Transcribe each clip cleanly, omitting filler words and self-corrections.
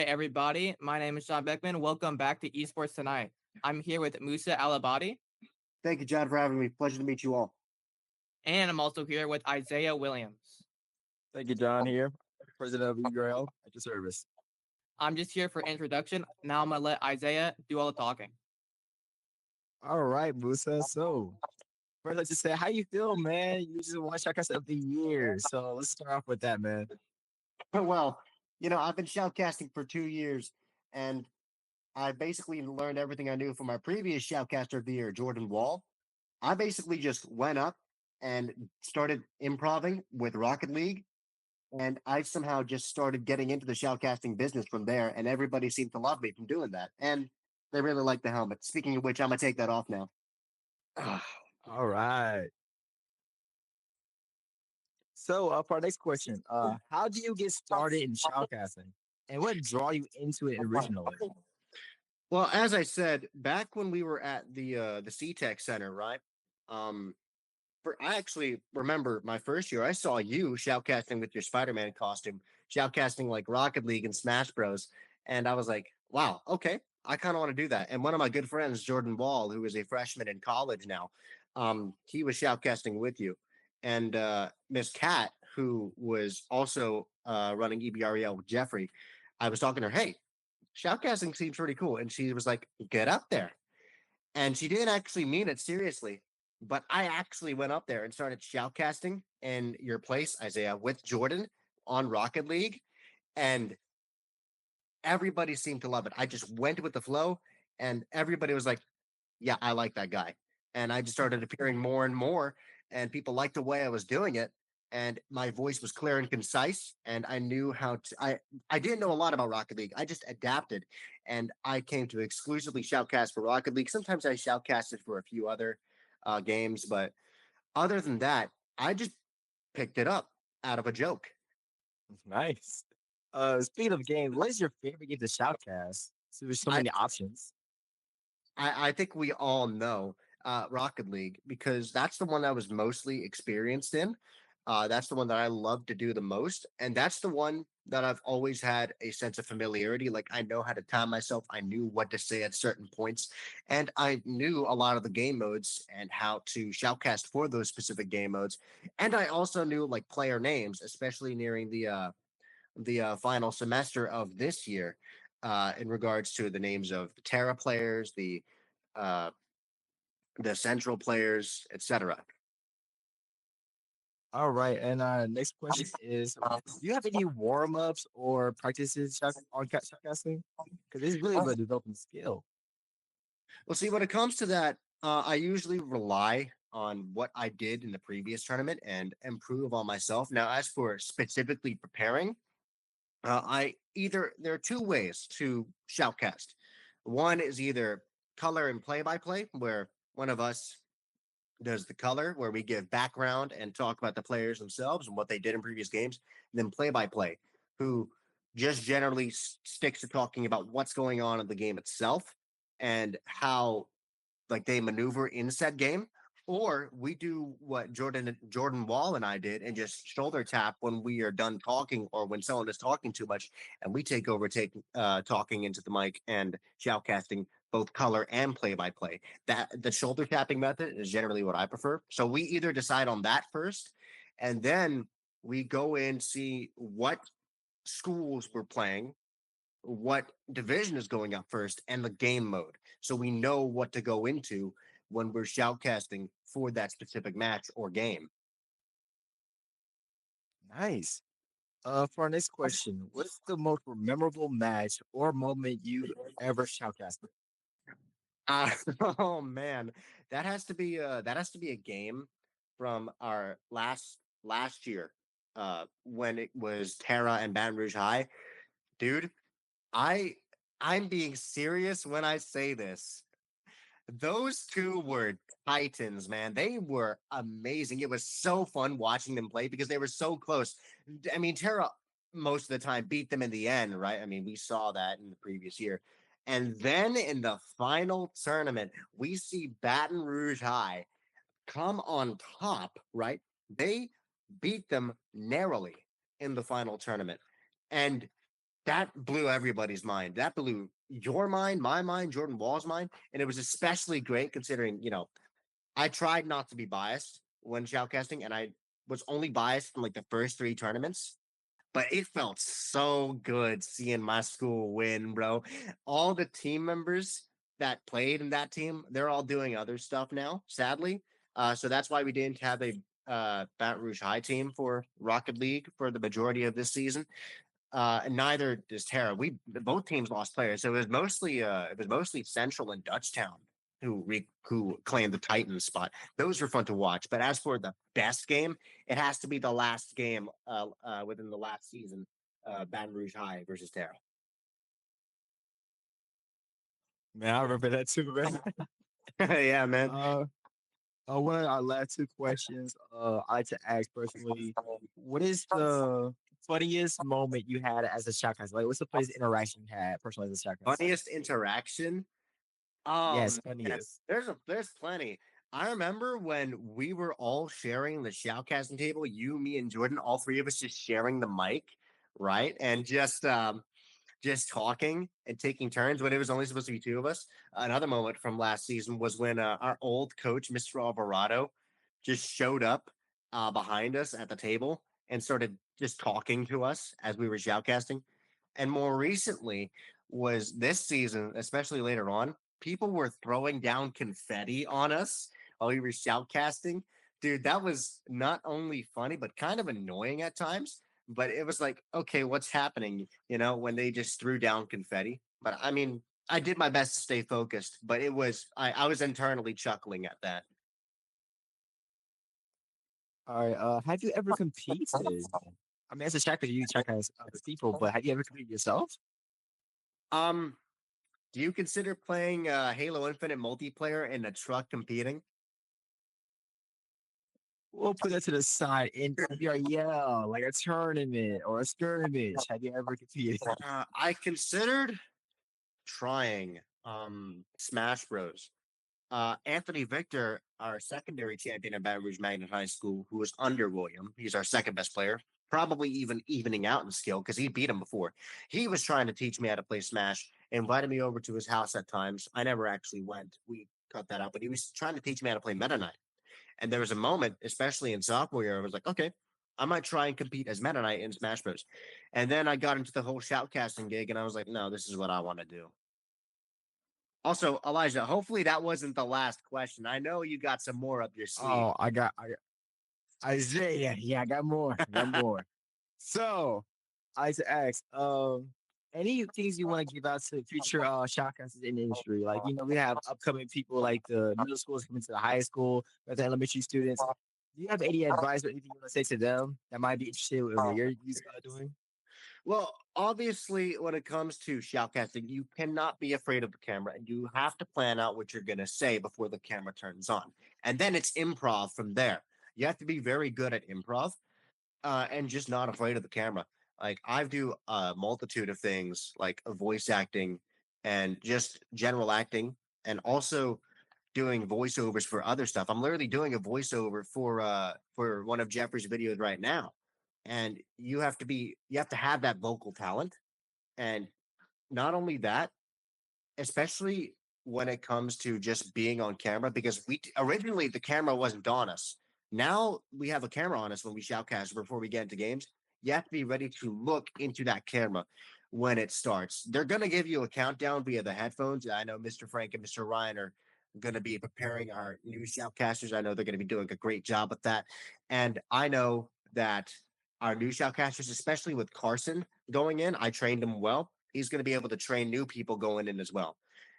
everybody. My name is Sean Beckman. Welcome back to Esports Tonight. I'm here with Moosa Alabbadi, Thank you, John, for having me. Pleasure to meet you all. and I'm also here with Isaiah Williams. Thank you, John, here, president of EBREL at your service. I'm just here for introduction. Now I'm going to let Isaiah do all the talking. All right, Musa. So, first, let's just say, how you feel, man? You just won Shoutcast of the Year. So, let's start off with that, man. Well, I've been shoutcasting for 2 years, and I basically learned everything I knew from my previous shoutcaster of the year, Jordan Wall. I basically just went up and started improving with Rocket League, and I somehow just started getting into the shoutcasting business from there, and everybody seemed to love me from doing that. And they really like the helmet. Speaking of which, I'm gonna take that off now. All right. So, for our next question, how do you get started in shoutcasting, and what draw you into it originally? Well, as I said, back when we were at the CTech Center, right? Um, I actually remember my first year. I saw you shoutcasting with your Spider-Man costume, shoutcasting like Rocket League and Smash Bros. And I was like, wow, okay, I kind of want to do that. And one of my good friends, Jordan Wall, who is a freshman in college now, he was shoutcasting with you, and Miss Kat, who was also running EBREL with Jeffrey. I was talking to her, hey, shoutcasting seems pretty cool, and she was like, get up there. And she didn't actually mean it seriously, but I actually went up there and started shoutcasting in your place, Isaiah, with Jordan on Rocket League, and everybody seemed to love it. I just went with the flow, and everybody was like, "Yeah, I like that guy." And I just started appearing more and more, and people liked the way I was doing it, and my voice was clear and concise, and I knew how to. I didn't know a lot about Rocket League. I just adapted, and I came to exclusively shoutcast for Rocket League. Sometimes I shoutcasted for a few other games, but other than that, I just picked it up out of a joke. Nice. Speaking of games, what is your favorite game to shoutcast? So, there's so I, many options. I think we all know Rocket League because that's the one I was mostly experienced in. That's the one that I love to do the most, and that's the one that I've always had a sense of familiarity. Like I know how to time myself. I knew what to say at certain points, and I knew a lot of the game modes and how to shoutcast for those specific game modes. And I also knew like player names, especially nearing the final semester of this year, in regards to the names of the Terra players, uh, the central players, etc. All right, and next question is: do you have any warm ups or practices on shoutcasting? Because it's really about developing skill. Well, see, when it comes to that, I usually rely on what I did in the previous tournament and improve on myself. Now, as for specifically preparing, I either there are two ways to shoutcast. One is either color and play by play, where one of us does the color, where we give background and talk about the players themselves and what they did in previous games, and then play by play, who just generally sticks to talking about what's going on in the game itself and how like they maneuver in said game. Or we do what Jordan Wall and I did and just shoulder tap when we are done talking or when someone is talking too much, and we take over talking into the mic and shoutcasting both color and play by play. That the shoulder tapping method is generally what I prefer. So we either decide on that first, and then we go in, see what schools we're playing, what division is going up first, and the game mode. So we know what to go into when we're shoutcasting for that specific match or game. Nice. For our next question, what's the most memorable match or moment you ever shoutcasted? Uh, oh man, that has to be a game from our last year when it was Terra and Baton Rouge High. Dude, I I'm being serious when I say this. Those two were titans, man. They were amazing. It was so fun watching them play because they were so close. I mean, Terra most of the time beat them in the end, right? I mean, we saw that in the previous year. And then in the final tournament, we see Baton Rouge High come on top, right? They beat them narrowly in the final tournament. And that blew everybody's mind. That blew your mind, my mind, Jordan Wall's mind, and it was especially great considering I tried not to be biased when shoutcasting, and I was only biased in like the first three tournaments. But it felt so good seeing my school win, bro. All the team members that played in that team, they're all doing other stuff now, sadly. So that's why we didn't have a Baton Rouge High team for Rocket League for the majority of this season. And neither does Terra. We both teams lost players, so it was mostly Central and Dutchtown who claimed the Titan spot. Those were fun to watch. But as for the best game, it has to be the last game within the last season, Baton Rouge High versus Terra. Man, I remember that too, man. Yeah, man. One of our last two questions I like to ask personally, what is the funniest moment you had as a shoutcaster? Like, what's the funniest interaction you had personally as a shoutcaster? Funniest interaction. Oh Yes, man, funniest. there's plenty. I remember when we were all sharing the shoutcasting table, you, me, and Jordan, all three of us just sharing the mic, right? And just talking and taking turns when it was only supposed to be two of us. Another moment from last season was when our old coach, Mr. Alvarado, just showed up behind us at the table and started just talking to us as we were shoutcasting. And more recently was this season, especially later on, people were throwing down confetti on us while we were shoutcasting. Dude, that was not only funny, but kind of annoying at times. But it was like, okay, what's happening? When they just threw down confetti. But I mean, I did my best to stay focused, but I was internally chuckling at that. All right. Have you ever competed? I mean, as a shoutcaster, you check as other people, but have you ever competed yourself? Um, do you consider playing Halo Infinite multiplayer in a truck competing? We'll put that to the side in EBREL, like a tournament or a skirmish. Have you ever competed? I considered trying Smash Bros. Anthony Victor, our secondary champion at Baton Rouge Magnet High School, who was under William. He's our second best player, probably even evening out in skill because he beat him before. He was trying to teach me how to play Smash, invited me over to his house at times. I never actually went. We cut that out, but he was trying to teach me how to play Meta Knight. And there was a moment, especially in sophomore year, I was like, okay, I might try and compete as Meta Knight in Smash Bros. And then I got into the whole shoutcasting gig, and I was like, no, this is what I want to do. Also, Elijah, hopefully that wasn't the last question. I know you got some more up your sleeve. Oh, Isaiah. Yeah, I got more. I got more. So, I like to ask, any things you want to give out to future shoutcasters in the industry? Like, we have upcoming people like the middle schools coming to the high school, the elementary students. Do you have any advice or anything you want to say to them that might be interested in what you're doing? Well, obviously, when it comes to shoutcasting, you cannot be afraid of the camera, and you have to plan out what you're going to say before the camera turns on. And then it's improv from there. You have to be very good at improv and just not afraid of the camera. Like I do a multitude of things like voice acting and just general acting, and also doing voiceovers for other stuff. I'm literally doing a voiceover for one of Jeffrey's videos right now. And you have to have that vocal talent. And not only that, especially when it comes to just being on camera, because originally the camera wasn't on us. Now we have a camera on us when we shoutcast before we get into games. You have to be ready to look into that camera when it starts. They're going to give you a countdown via the headphones. I know Mr. Frank and Mr. Ryan are going to be preparing our new shoutcasters. I know they're going to be doing a great job with that. And I know that our new shoutcasters, especially with Carson going in, I trained him well. He's going to be able to train new people going in as well.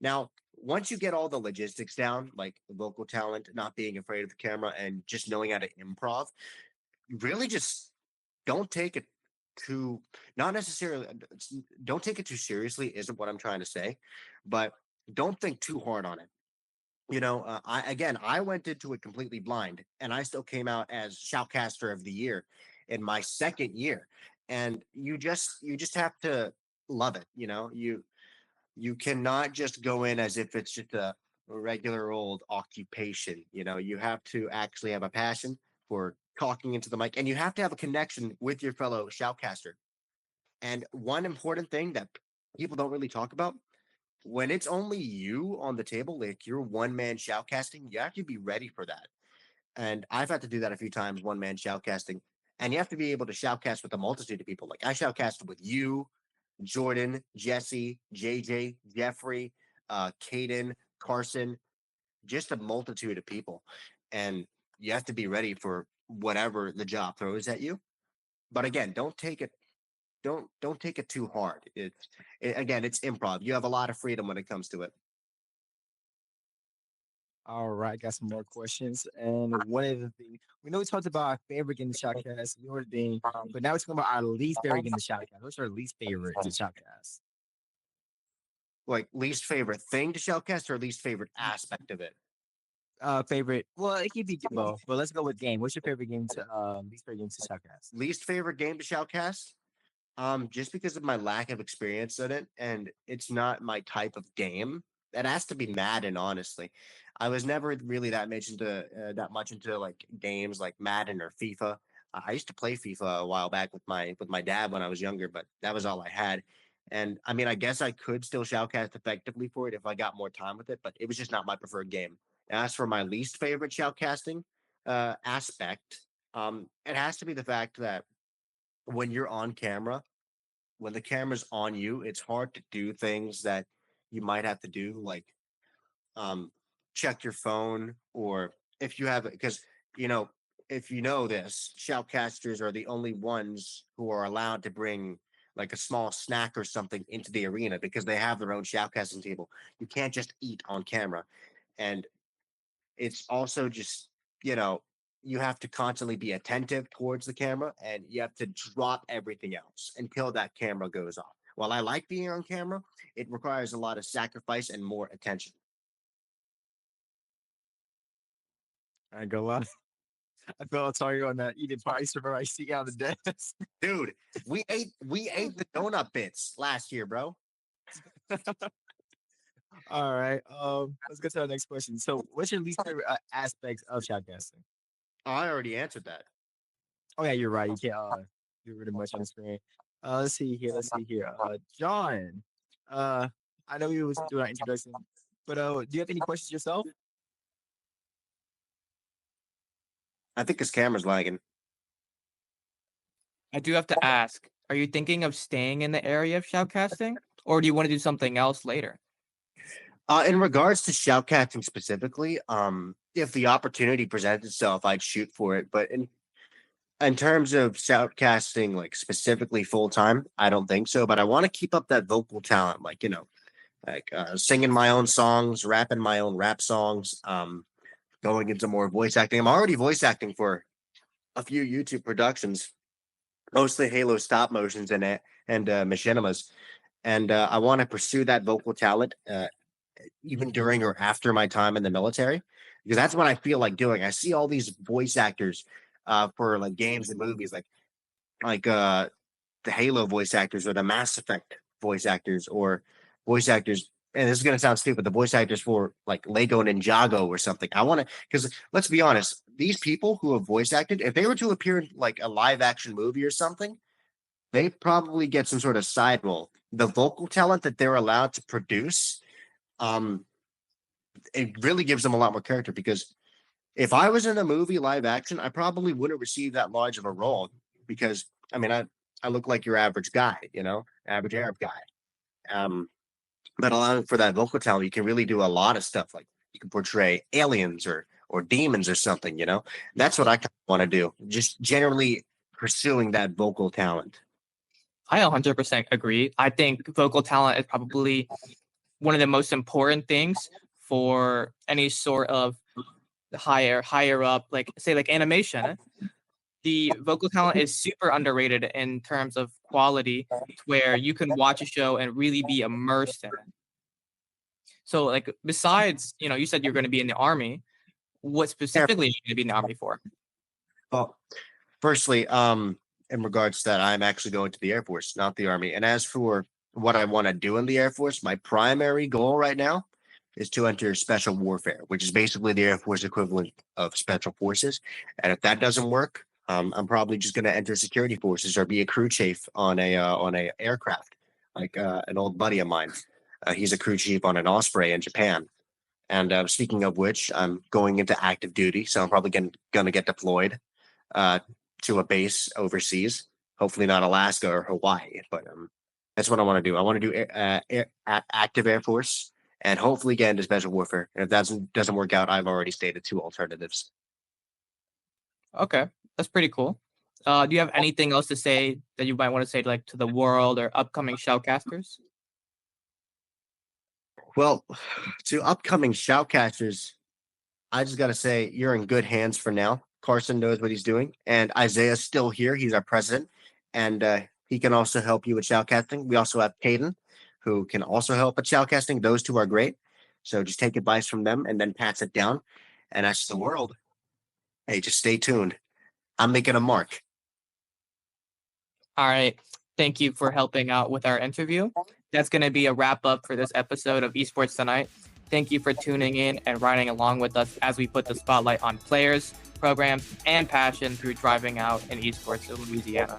Now, once you get all the logistics down, like vocal talent, not being afraid of the camera, and just knowing how to improv, really just don't take it too, not necessarily, don't take it too seriously, isn't what I'm trying to say, but don't think too hard on it. I went into it completely blind, and I still came out as Shoutcaster of the Year in my second year. And you just have to love it. You cannot just go in as if it's just a regular old occupation. You have to actually have a passion for talking into the mic, and you have to have a connection with your fellow shoutcaster. And one important thing that people don't really talk about, when it's only you on the table, like you're one man shoutcasting, you have to be ready for that. And I've had to do that a few times, one man shoutcasting. And you have to be able to shoutcast with a multitude of people. Like I shoutcasted with you, Jordan, Jesse, JJ, Jeffrey, Caden, Carson, just a multitude of people. And you have to be ready for whatever the job throws at you. But again, don't take it too hard. Again, it's improv. You have a lot of freedom when it comes to it. All right, got some more questions. And one of the things we know we talked about our favorite game, the Shoutcast, you know what thing, but now we're talking about our least favorite game, the Shoutcast. What's our least favorite in the Shoutcast? Like least favorite thing to shoutcast or least favorite aspect of it? Favorite. Well, it could be both, but let's go with game. What's your favorite game to least favorite game to Shoutcast? Least favorite game to shoutcast? Just because of my lack of experience in it, and it's not my type of game. It has to be Madden, honestly. I was never really that much into like games like Madden or FIFA. I used to play FIFA a while back with my dad when I was younger, but that was all I had. And I mean, I guess I could still shoutcast effectively for it if I got more time with it, but it was just not my preferred game. As for my least favorite shoutcasting aspect, it has to be the fact that when you're on camera, when the camera's on you, it's hard to do things that you might have to do, like um, check your phone, or if you have, because you know, if you know this, shoutcasters are the only ones who are allowed to bring like a small snack or something into the arena because they have their own shoutcasting table. You can't just eat on camera, and it's also just, you know, you have to constantly be attentive towards the camera and you have to drop everything else until that camera goes off. While I like being on camera, it requires a lot of sacrifice and more attention. I go lie. I felt sorry on that eating rice or rice sitting on the desk. Dude, we ate the donut bits last year, bro. All right. Let's get to our next question. So, what's your least favorite aspects of shoutcasting? I already answered that. Oh yeah, you're right. You can't do really much on the screen. Let's see here. Let's see here. John. I know you was doing our introduction, but do you have any questions yourself? I think his camera's lagging. I do have to ask, are you thinking of staying in the area of shoutcasting, or do you want to do something else later? In regards to shoutcasting specifically, if the opportunity presents itself, I'd shoot for it. But in terms of shoutcasting, like specifically full time, I don't think so. But I want to keep up that vocal talent, like like singing my own songs, rapping my own rap songs, going into more voice acting. I'm already voice acting for a few YouTube productions, mostly Halo stop motions and machinimas. And I want to pursue that vocal talent even during or after my time in the military, because that's what I feel like doing. I see all these voice actors for like games and movies, like the Halo voice actors or the Mass Effect voice actors or voice actors. And this is gonna sound stupid. The voice actors for like Lego Ninjago or something. I want to, because let's be honest, these people who have voice acted, if they were to appear in like a live action movie or something, they probably get some sort of side role. The vocal talent that they're allowed to produce, um, it really gives them a lot more character. Because if I was in a movie live action, I probably wouldn't receive that large of a role because I mean I look like your average guy, you know, average Arab guy. Um, but allowing for that vocal talent, you can really do a lot of stuff. Like you can portray aliens or demons or something, you know. That's what I want to do. Just generally pursuing that vocal talent. I 100% agree. I think vocal talent is probably one of the most important things for any sort of higher up, like say like animation. The vocal talent is super underrated in terms of quality, where you can watch a show and really be immersed in it. So like besides, you said you're going to be in the army. What specifically are you going to be in the army for? Well, firstly, in regards to that, I'm actually going to the Air Force, not the Army. And as for what I want to do in the Air Force, my primary goal right now is to enter special warfare, which is basically the Air Force equivalent of special forces. And if that doesn't work, I'm probably just going to enter security forces or be a crew chief on a aircraft, like an old buddy of mine. He's a crew chief on an Osprey in Japan. And speaking of which, I'm going into active duty, so I'm probably going to get deployed to a base overseas. Hopefully not Alaska or Hawaii, but that's what I want to do. I want to do active Air Force and hopefully get into special warfare. And if that doesn't work out, I've already stated 2 alternatives. Okay, that's pretty cool. Do you have anything else to say that you might want to say like to the world or upcoming shoutcasters? Well, to upcoming shoutcasters, I just got to say you're in good hands for now. Carson knows what he's doing, and Isaiah's still here. He's our president, and he can also help you with shoutcasting. We also have Caden, who can also help with shoutcasting. Those 2 are great. So just take advice from them and then pass it down. And as to the world, hey, just stay tuned. I'm making a mark. All right. Thank you for helping out with our interview. That's going to be a wrap up for this episode of Esports Tonight. Thank you for tuning in and riding along with us as we put the spotlight on players, programs, and passion through driving out in esports in Louisiana.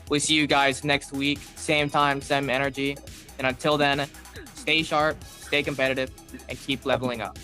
We'll see you guys next week, same time, same energy. And until then, stay sharp, stay competitive, and keep leveling up.